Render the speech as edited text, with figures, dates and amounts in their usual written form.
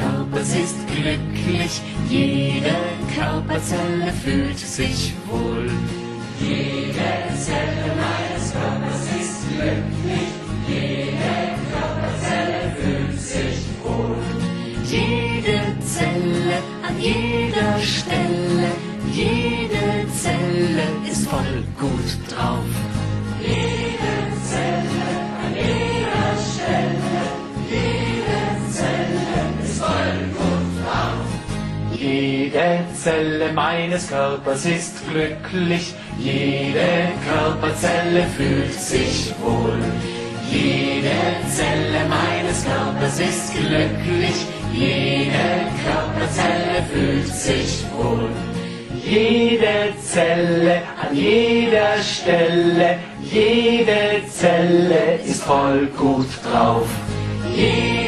Körpers ist glücklich, jede Körperzelle fühlt sich wohl. Jede Zelle meines Körpers ist glücklich, jede Körperzelle fühlt sich wohl. Jede Zelle an jeder Stelle, jede Zelle ist voll gut drauf. Jede Zelle an jeder Stelle, jede Zelle ist voll gut drauf. Jede Zelle meines Körpers ist glücklich, jede Körperzelle fühlt sich wohl. Jede Zelle meines Körpers ist glücklich, jede Körperzelle fühlt sich wohl. Jede Zelle an jeder Stelle, jede Zelle ist voll gut drauf. Jede